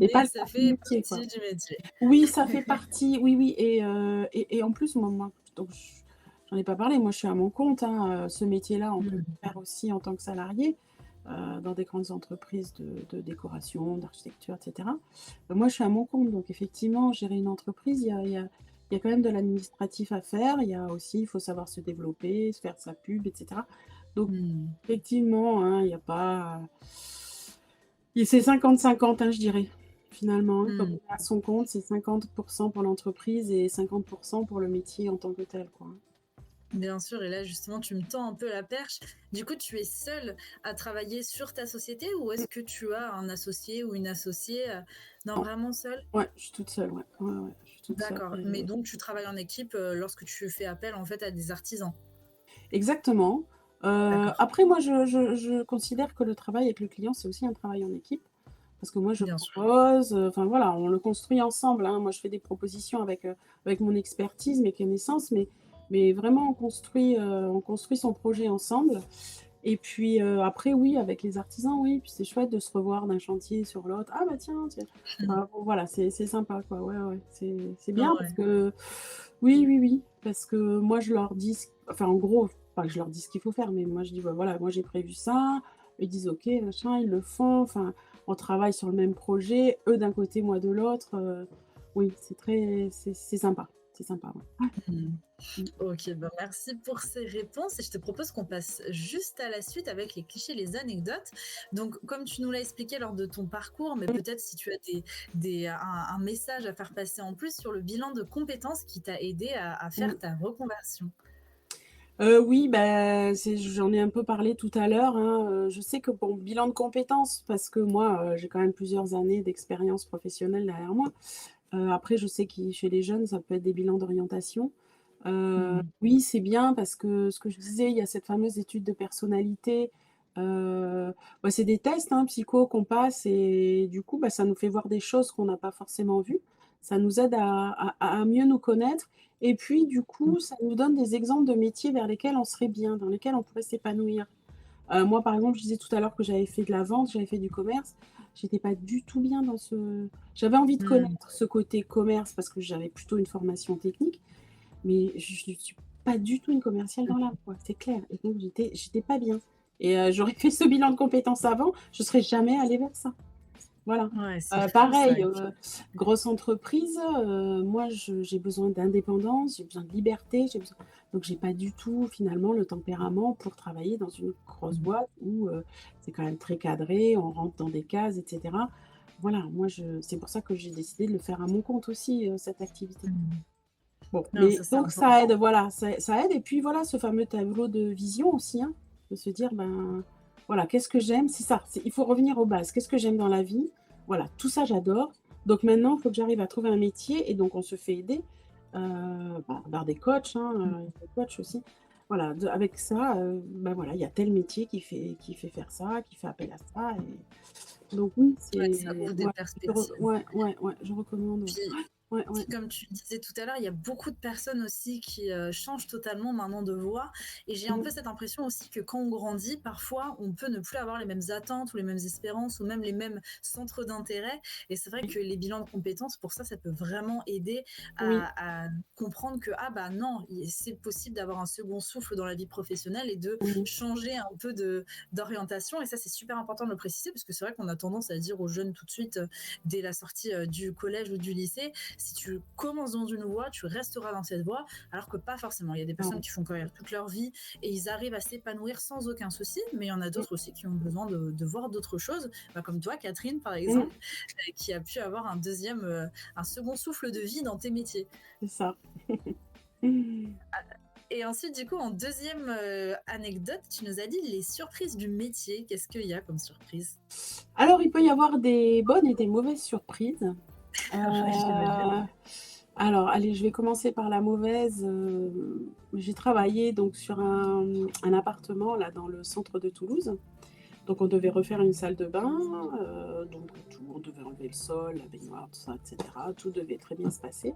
et pas Mais le ça cœur du fait métier, quoi. partie du métier. Oui, ça fait partie, oui, oui et en plus, moi donc j'en ai pas parlé, moi je suis à mon compte, hein, ce métier-là, on peut le Mmh. faire aussi en tant que salarié, dans des grandes entreprises de décoration, d'architecture et cetera. Moi, je suis à mon compte, donc effectivement, gérer une entreprise, il y a quand même de l'administratif à faire. Il y a aussi il faut savoir se développer, se faire sa pub et cetera. Donc Mmh. effectivement, hein, il y a pas et c'est 50-50, hein, je dirais, finalement, hein. Quand Mmh. on est à son compte, c'est 50 pour l'entreprise et 50 pour le métier en tant que tel, quoi, hein. Bien sûr, et là justement tu me tends un peu la perche. Du coup, tu es seule à travailler sur ta société ou Mmh, est-ce que tu as un associé ou une associée? Non, non. vraiment seule? Ouais, je suis toute seule, ouais. Ouais, ouais, je suis toute seule D'accord, mais et donc tu travailles en équipe, lorsque tu fais appel en fait à des artisans? exactement. D'accord, Après moi je considère que le travail avec le client, c'est aussi un travail en équipe. Parce que moi je bien sûr. propose, enfin voilà, on le construit ensemble, hein. Moi je fais des propositions avec mon expertise, mes connaissances, mais vraiment on construit son projet ensemble et puis, après oui, avec les artisans, oui, puis c'est chouette de se revoir d'un chantier sur l'autre. «Ah bah tiens». Enfin bon voilà, c'est sympa quoi, ouais, ouais, c'est bien parce Ouais. que oui, oui, oui, parce que moi je leur dis enfin en gros, pas que je leur dis ce qu'il faut faire, mais moi je dis: «Bah voilà, moi j'ai prévu ça». Ils disent: «OK», machin, ils le font, enfin on travaille sur le même projet, eux d'un côté, moi de l'autre, oui, c'est sympa, c'est sympa, ouais. Mmh. Mmh. OK, bah, merci pour ces réponses et je te propose qu'on passe juste à la suite avec les clichés, les anecdotes. Donc, comme tu nous l'as expliqué lors de ton parcours, mais Mmh, peut-être si tu as un message à faire passer en plus sur le bilan de compétences qui t'a aidé à faire mmh. ta reconversion. Oui, bah, j'en ai un peu parlé tout à l'heure, hein, je sais que bon, bilan de compétences parce que moi, j'ai quand même plusieurs années d'expérience professionnelle derrière moi. Après je sais que chez les jeunes, ça peut être des bilans d'orientation. Mmh. Oui, c'est bien parce que ce que je disais, il y a cette fameuse étude de personnalité, bah, c'est des tests, hein, psycho qu'on passe et du coup, bah, ça nous fait voir des choses qu'on n'a pas forcément vues. Ça nous aide à mieux nous connaître et puis du Mmh. coup, ça nous donne des exemples de métiers vers lesquels on serait bien, dans lesquels on pourrait s'épanouir. Moi, par exemple, je disais tout à l'heure que j'avais fait de la vente, j'avais fait du commerce. J'étais pas du tout bien dans ce j'avais envie de Mmh. connaître ce côté commerce parce que j'avais plutôt une formation technique, mais je ne suis pas du tout une commerciale dans l'âme, quoi, c'est clair et donc j'étais pas bien et j'aurais fait ce bilan de compétences avant, je serais jamais allée vers ça. Voilà. Ouais, c'est fou ça. Pareil, grosse entreprise, moi j'ai besoin d'indépendance, j'ai besoin de liberté, j'ai besoin donc j'ai pas du tout finalement le tempérament pour travailler dans une grosse Mmh. boîte où, c'est quand même très cadré, on rentre dans des cases et cetera. Voilà, moi c'est pour ça que j'ai décidé de le faire à mon compte aussi, cette activité. Mmh. Bon, Non, mais ça c'est donc ça aide, important. voilà, ça aide et puis voilà, ce fameux tableau de vision aussi, hein, de se dire: «Ben, voilà, qu'est-ce que j'aime?» C'est ça, il faut revenir aux bases. Qu'est-ce que j'aime dans la vie? Voilà, tout ça j'adore. Donc maintenant, il faut que j'arrive à trouver un métier et donc on se fait aider, par des coachs, hein, Mmh. il y a des coachs aussi. Voilà, avec ça, bah, voilà, il y a tel métier qui fait faire ça, qui fait appel à ça et donc oui, Ouais, ça c'est ouvre des ouais, perspectives. ouais, ouais, ouais, je recommande, ouais. Puis Ouais, ouais. Puis comme tu disais tout à l'heure, il y a beaucoup de personnes aussi qui, changent totalement maintenant de voie et j'ai un Mmh, peu cette impression aussi que quand on grandit, parfois, on peut ne plus avoir les mêmes attentes ou les mêmes espérances ou même les mêmes centres d'intérêt et c'est vrai oui, que les bilans de compétences, pour ça peut vraiment aider oui. à comprendre que, ah bah non, c'est possible d'avoir un second souffle dans la vie professionnelle et de Mmh. changer un peu d'orientation et ça, c'est super important de le préciser parce que c'est vrai qu'on a tendance à dire aux jeunes tout de suite, dès la sortie, du collège ou du lycée, si tu commences dans une voie, tu resteras dans cette voie, alors que pas forcément. Il y a des personnes Non. qui font carrière toute leur vie et ils arrivent à s'épanouir sans aucun souci, mais il y en a Mmh, d'autres aussi qui ont besoin de voir d'autres choses, bah, comme toi, Catherine, par mmh, exemple, qui a pu avoir un second souffle de vie dans tes métiers. c'est ça. Mmh. Et ensuite, du coup, en deuxième anecdote, tu nous as dit les surprises du métier. Qu'est-ce qu'il y a comme surprise? Alors, il peut y avoir des bonnes et des mauvaises surprises. Ouais, j'imagine. Alors, allez, je vais commencer par la mauvaise, j'ai travaillé donc sur un appartement là dans le centre de Toulouse. Donc on devait refaire une salle de bain, donc tout on devait enlever le sol, la baignoire, tout ça et cetera. Tout devait très bien se passer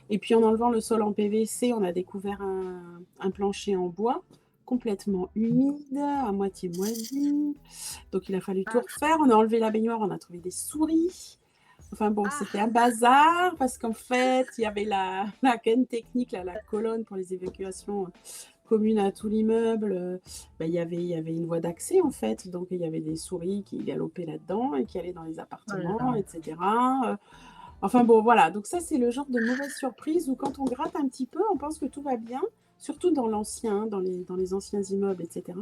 et puis en enlevant le sol en PVC, on a découvert un plancher en bois complètement humide, à moitié moisi. Donc il a fallu tout Ah, refaire. On a enlevé la baignoire, on a trouvé des souris. Enfin bon, c'était un ah, bazar parce qu'en fait, il y avait la canne technique, là, la colonne pour les évacuations communes à tout l'immeuble. Bah, il y avait une voie d'accès en fait, donc il y avait des souris qui galopaient là-dedans et qui allaient dans les oh là appartements, là. et cetera. Enfin bon, voilà, donc ça, c'est le genre de mauvaise surprise où quand on gratte un petit peu, on pense que tout va bien, surtout dans l'ancien, hein, dans les anciens immeubles, et cetera.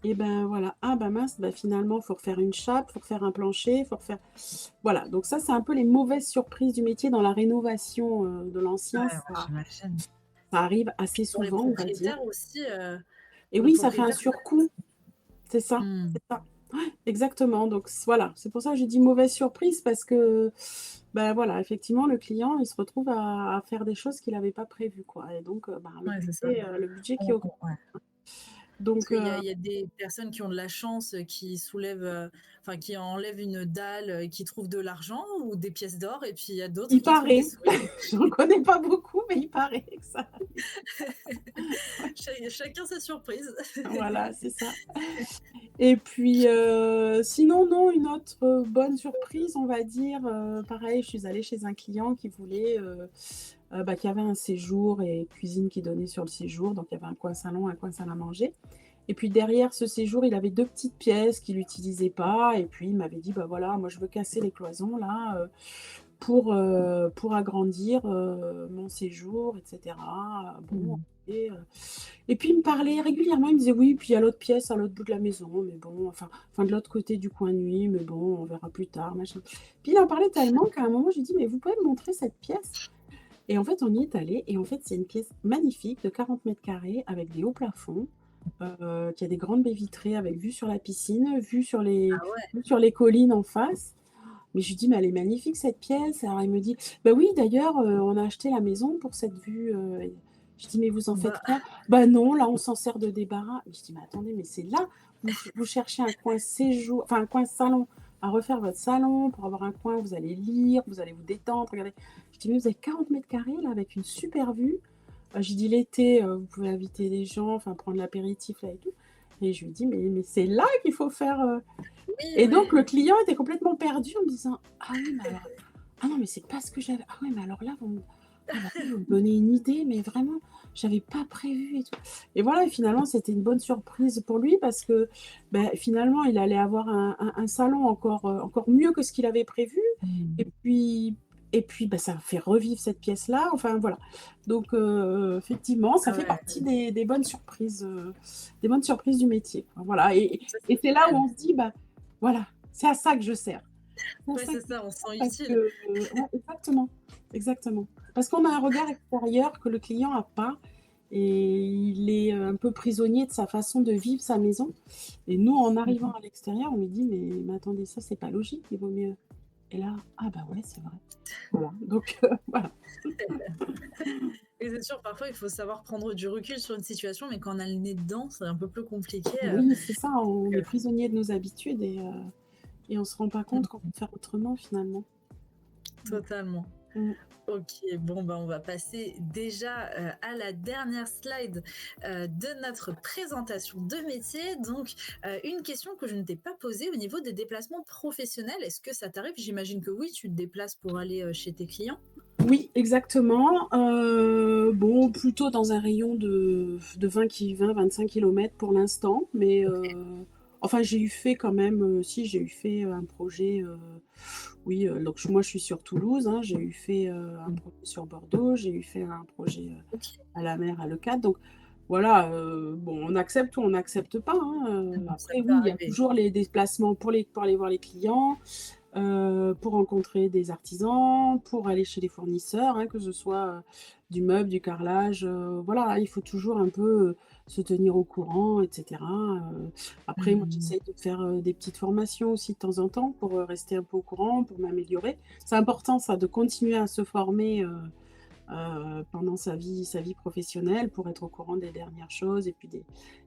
et ben, voilà. Ah bah mince, bah finalement, faut refaire une chape, faut refaire un plancher, faut refaire voilà, donc ça, c'est un peu les mauvaises surprises du métier dans la rénovation, de l'ancien, Ouais, j'imagine. ça arrive assez Pour les souvent, on va dire. propriétaires aussi, Et pour les oui, ça fait un propriétaires, ça surcoût, c'est ça, mmh. c'est ça. Ouais, exactement, donc voilà, c'est pour ça que j'ai dit mauvaise surprise parce que, bah, voilà, effectivement, le client, il se retrouve à faire des choses qu'il avait pas prévues, quoi et donc bah, Ouais, c'est ça. le budget qui On augmente. ouais. Parce Donc qu'il y a des personnes qui ont de la chance, qui soulèvent, enfin qui enlèvent une dalle, et qui trouvent de l'argent ou des pièces d'or et puis il y a d'autres il qui trouvent des paraît, souris. j'en connais pas beaucoup, mais il paraît que ça arrive. Ouais, Chacun sa surprise. voilà, c'est ça. Et puis, sinon, non, une autre, bonne surprise, on va dire, pareil, je suis allée chez un client qui voulait, bah, qui avait un séjour et cuisine qui donnait sur le séjour, donc il y avait un coin salon, un coin salle à manger et puis derrière ce séjour, il avait 2 petites pièces qu'il utilisait pas et puis il m'avait dit: «Bah, voilà, moi je veux casser les cloisons là, pour agrandir, mon séjour et cetera». Bon, Mmh. et puis il me parlait régulièrement, il me disait: «Oui, puis il y a l'autre pièce à l'autre bout de la maison, mais bon, enfin de l'autre côté du coin nuit, mais bon, on verra plus tard, machin». Puis il en parlait tellement qu'à un moment, je lui dis: «Mais vous pouvez me montrer cette pièce?» Et en fait, on y est allé et en fait, c'est une pièce magnifique de 40 m² avec des hauts plafonds, qui a des grandes baies vitrées avec vue sur la piscine, Ah ouais? vue sur les collines en face. Mais je lui dis: «Mais elle est magnifique cette pièce». Alors il me dit: «Bah oui, d'ailleurs, on a acheté la maison pour cette vue, je dis: «Mais vous en faites Bah, quoi?» «Bah non, là, on s'en sert de débarras». Je dis: «Mais attendez, mais c'est là, vous cherchez un coin séjour, enfin un coin salon, à refaire votre salon pour avoir un coin où vous allez lire, vous allez vous détendre, regarder». Je dis: «Mais vous avez 40 m² là avec une super vue». J'ai dit: «L'été, vous pouvez inviter des gens, enfin prendre l'apéritif là et tout». Et je lui dis: «Mais c'est là qu'il faut faire, oui, et donc oui. le client était complètement perdu en me disant: «Ah oui, mais alors ah non, mais c'est pas ce que j'avais ah ouais, mais alors là, vous me donnez une idée, mais vraiment, j'avais pas prévu et tout». Et voilà, et finalement, c'était une bonne surprise pour lui parce que, beh, finalement, il allait avoir un salon encore mieux que ce qu'il avait prévu Mmh. et puis bah, ça fait revivre cette pièce-là, enfin voilà. Donc effectivement, ça Ah fait ouais, partie des bonnes surprises du métier, quoi. Voilà, ça et c'est c'est là où génial. on se dit: «Bah, voilà, c'est à ça que je sers». C'est à Ouais, ça c'est que je ça, on se sers sent parce que utile. ouais, exactement, exactement. Parce qu'on a un regard extérieur que le client a pas et il est, un peu prisonnier de sa façon de vivre sa maison et nous, en arrivant Mmh. à l'extérieur, on lui dit: «Mais attendez, ça, c'est pas logique, il vaut mieux». Et là: «Ah bah ouais, c'est vrai». Voilà, donc voilà. Et c'est sûr, parfois, il faut savoir prendre du recul sur une situation, mais quand on a le nez dedans, c'est un peu plus compliqué, Oui, c'est ça, on est que prisonnier de nos habitudes et on se rend pas compte qu'on mmh, peut faire autrement finalement. Mmh. totalement. Mmh. OK, bon, ben, on va passer déjà, à la dernière slide, de notre présentation de métier. Donc, une question que je ne t'ai pas posée au niveau des déplacements professionnels. Est-ce que ça t'arrive? J'imagine que oui, tu te déplaces pour aller, chez tes clients? Oui, exactement, bon, plutôt dans un rayon de 20-25 km pour l'instant, mais enfin, j'ai eu fait quand même, si j'ai eu fait, un projet, oui, donc moi je suis sur Toulouse, hein, j'ai eu fait, un Mmh. projet sur Bordeaux, j'ai eu fait un projet, OK. à la mer, à Leucate, donc voilà, bon, on accepte ou on n'accepte pas, hein, Ça après peut oui, il y a arriver. toujours les déplacements pour aller voir les clients, pour rencontrer des artisans, pour aller chez les fournisseurs, hein, que ce soit, du meuble, du carrelage, voilà, il faut toujours un peu, se tenir au courant et cetera, après moi Mmh. j'essaye de faire, des petites formations aussi de temps en temps pour, rester un peu au courant, pour m'améliorer. C'est important ça de continuer à se former, pendant sa vie professionnelle pour être au courant des dernières choses et puis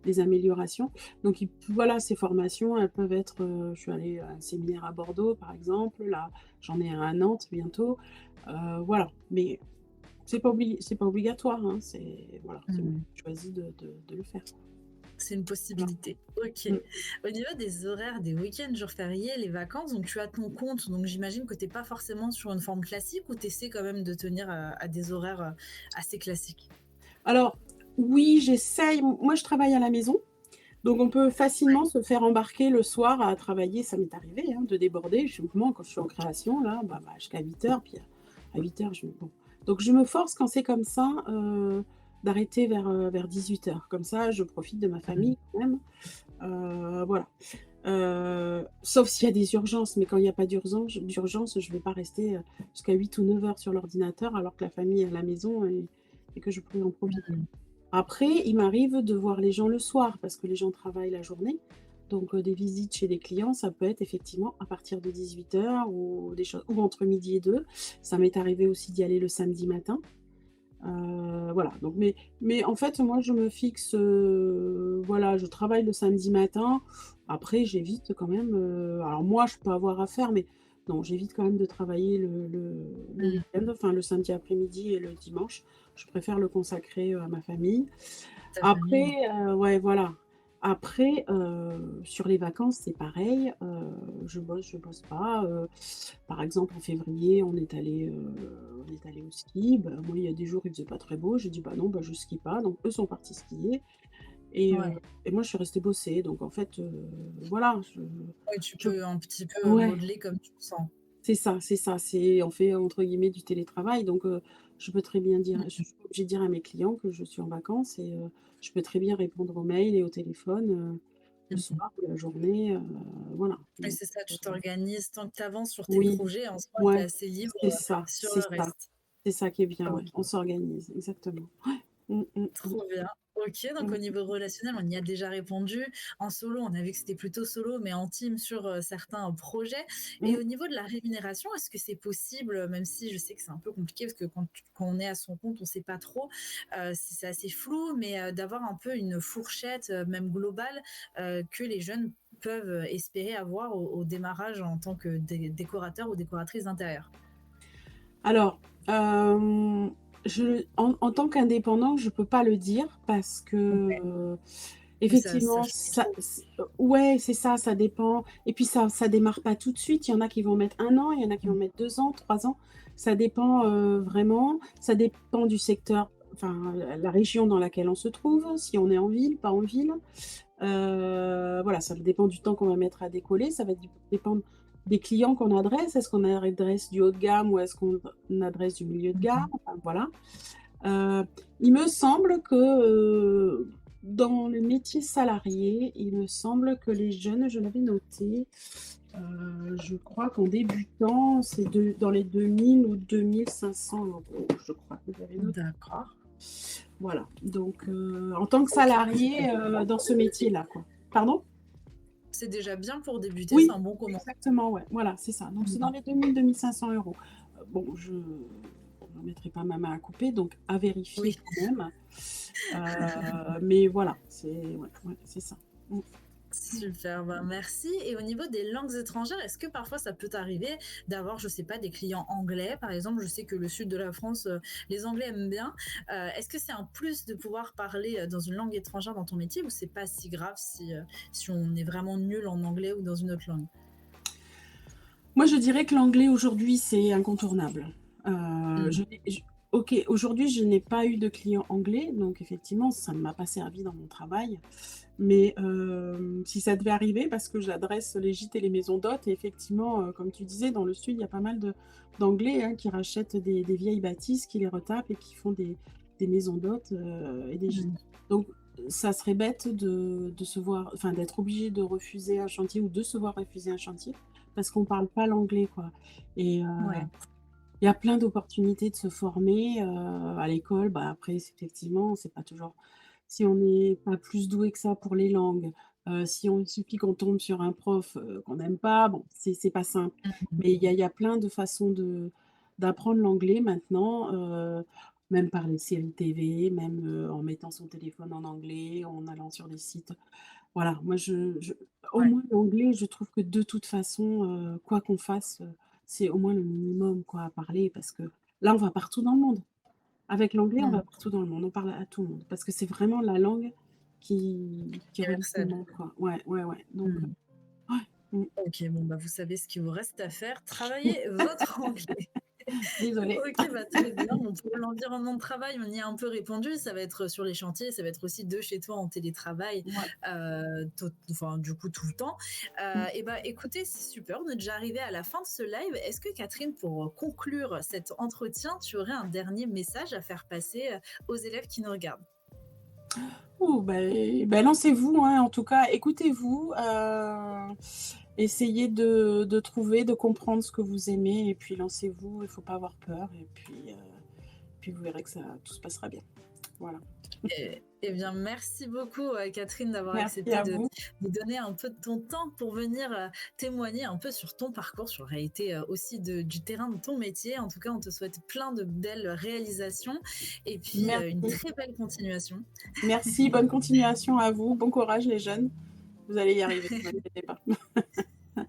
des améliorations. Donc voilà, ces formations, elles peuvent être, je suis allée à un séminaire à Bordeaux par exemple, là, j'en ai un à Nantes bientôt, voilà. Mais c'est pas obligatoire, hein, c'est voilà, c'est moi Mmh. qui choisis de le faire, quoi. C'est une Voilà. possibilité. OK. Mmh. Au niveau des horaires, des week-ends, jours fériés, les vacances, donc tu as ton compte, donc j'imagine que tu es pas forcément sur une forme classique ou tu essaies quand même de tenir à des horaires, assez classiques? Alors oui, j'essaye, moi je travaille à la maison. Donc on peut facilement se faire embarquer le soir à travailler. Ça m'est arrivé, hein, de déborder. Moi, quand je suis en création là, jusqu'à 8 heures, puis à 8 heures, je bon. Donc je me force quand c'est comme ça, d'arrêter vers 18h. Comme ça, je profite de ma Mmh. famille quand même. Voilà. Sauf s'il y a des urgences, mais quand il y a pas d'urgence, je vais pas rester, jusqu'à 8 ou 9 heures sur l'ordinateur alors que la famille est à la maison et que je pourrais en profiter. Mmh. Après, il m'arrive de voir les gens le soir parce que les gens travaillent la journée. Donc, des visites chez des clients, ça peut être effectivement à partir de 18h ou des choses ou entre midi et 2. Ça m'est arrivé aussi d'y aller le samedi matin. Voilà, donc mais en fait, moi, je me fixe, voilà, je travaille le samedi matin. Après, j'évite quand même, alors moi, je peux avoir à faire, mais non, j'évite quand même de travailler le Mmh. week-end, enfin le samedi après-midi et le dimanche. Je préfère le consacrer, à ma famille. Ta Après, famille. ouais, voilà. Après, sur les vacances, c'est pareil, je bosse pas, par exemple, en février, on est allé au ski. Bah, moi, il y a des jours, il faisait pas très beau. J'ai dit: «Bah, non, bah, je skie pas», donc eux sont partis skier et heu Ouais. et moi, je suis restée bosser, donc en fait, voilà, Ouais, tu je peux un petit peu, ouais. modeler comme tu le sens. C'est ça, on fait entre guillemets «du télétravail», donc je peux très bien dire je Mmh. suis pas obligée de dire à mes clients que je suis en vacances et je peux très bien répondre aux mails et au téléphone, le Mmh mh. soir ou la journée, voilà, Et donc c'est ça, tu t'organises tant que tu avances sur tes oui, projets, en soi, tu es ouais, assez libre, sur c'est le ça, reste. c'est ça qui est bien, ouais, OK. on s'organise, exactement. Mmh, mmh, mmh, Trop bien. OK, donc au mmh. niveau relationnel, on y a déjà répondu. En solo, on a vu que c'était plutôt solo, mais en team sur, certains projets. Et Mmh. au niveau de la rémunération, est-ce que c'est possible, même si je sais que c'est un peu compliqué parce que quand on est à son compte, on sait pas trop, c'est assez flou, mais d'avoir un peu une fourchette, même globale, que les jeunes peuvent, espérer avoir au démarrage en tant que décorateur ou décoratrice d'intérieur? Alors, en tant qu'indépendant, je peux pas le dire parce que, Ouais, oui, ça effectivement, change trop. ouais, c'est ça, ça dépend et puis ça démarre pas tout de suite. Il y en a qui vont mettre 1 an, il y en a qui vont Mmh. mettre 2 ans, 3 ans. Ça dépend, vraiment. Ça dépend du secteur, enfin, la région dans laquelle on se trouve, si on est en ville, pas en ville. Voilà, ça dépend du temps qu'on va mettre à décoller, ça va dépendre des clients qu'on adresse. Est-ce qu'on adresse du haut de gamme ou est-ce qu'on adresse du milieu de Mmh gamme? mh. Enfin, voilà. Il me semble que, dans le métier salarié, il me semble que les jeunes, je l'avais noté, je crois qu'en débutant, c'est dans les 2 000 ou 2 500 €, je crois que j'avais noté ça. D'accord. Voilà, donc en tant que OK, bah, c'est salarié, déjà bien dans pour ce débuter. métier-là, quoi. Pardon? C'est déjà bien pour débuter, c'est Oui, un bon commencement. exactement, ouais, voilà, c'est ça. Donc c'est dans Mmh. les 2 000-2 500 €. Bon, je ne mettrai pas ma main à couper, donc à vérifier Oui, quand même. Mais voilà, ouais, ouais, c'est ça. Mmh. super, ben, merci. Et au niveau des langues étrangères, est-ce que parfois ça peut t'arriver d'avoir, je sais pas, des clients anglais, par exemple? Je sais que le sud de la France, les Anglais aiment bien. Est-ce que c'est un plus de pouvoir parler, dans une langue étrangère dans ton métier ou c'est pas si grave si on est vraiment nul en anglais ou dans une autre langue? Moi, je dirais que l'anglais aujourd'hui, c'est incontournable. Mmh. Je n'ai je OK, aujourd'hui, je n'ai pas eu de clients anglais, donc effectivement, ça ne m'a pas servi dans mon travail. Mais si ça devait arriver, parce que j'adresse les gîtes et les maisons d'hôtes et effectivement, comme tu disais, dans le sud, il y a pas mal d'anglais, hein, qui rachètent des vieilles bâtisses, qui les retapent et qui font des maisons d'hôtes, et des gîtes. Mmh. Donc ça serait bête de se voir enfin, d'être obligé de refuser un chantier ou de se voir refuser un chantier parce qu'on parle pas l'anglais, quoi et Ouais. il y a plein d'opportunités de se former, à l'école. Bah, après, effectivement, c'est pas toujours si on n'est pas plus doué que ça pour les langues, si il suffit qu'on tombe sur un prof, qu'on n'aime pas, bon, c'est pas simple. Mmh. Mais il y a plein de façons d'apprendre l'anglais maintenant, même par les séries TV, même, en mettant son téléphone en anglais, en allant sur des sites. Voilà, moi au Ouais. moins l'anglais, je trouve que de toute façon, quoi qu'on fasse, c'est au moins le minimum quoi à parler parce que là, on va partout dans le monde. Avec l'anglais, on Mmh. va partout dans le monde, on parle à tout le monde parce que c'est vraiment la langue qui relie tout le Universel. monde quoi. Ouais, ouais, ouais, donc Mmh. ouais, mmh. OK, bon, bah, vous savez ce qu'il vous reste à faire, travailler votre anglais. Désolée. OK, bah, très bien. Bon, pour l'environnement de travail, on y a un peu répondu. Ça va être sur les chantiers, ça va être aussi de chez toi en télétravail, Ouais. enfin, du coup, tout le temps. Mmh. Et bah, écoutez, c'est super. On est déjà arrivé à la fin de ce live. Est-ce que Catherine, pour conclure cet entretien, tu aurais un dernier message à faire passer aux élèves qui nous regardent? Ouh, lancez-vous, hein, en tout cas, écoutez-vous, essayez de trouver, de comprendre ce que vous aimez et puis lancez-vous, il ne faut pas avoir peur et puis vous verrez que tout se passera bien. Voilà. Eh bien, merci beaucoup, Catherine, d'avoir Merci accepté à vous. de donner un peu de ton temps pour venir témoigner un peu sur ton parcours, sur la réalité aussi du terrain de ton métier. En tout cas, on te souhaite plein de belles réalisations et puis une Merci. très belle continuation. Merci, bonne continuation à vous. Bon courage les jeunes. Vous allez y arriver, ne vous inquiétez pas.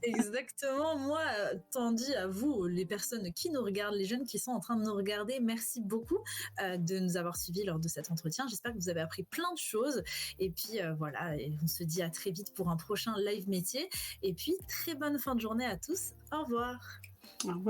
Exactement. Moi, tandis à vous, les personnes qui nous regardent, les jeunes qui sont en train de nous regarder, merci beaucoup de nous avoir suivis lors de cet entretien. J'espère que vous avez appris plein de choses. Et puis voilà, et on se dit à très vite pour un prochain live métier. Et puis, très bonne fin de journée à tous. Au revoir. Au revoir.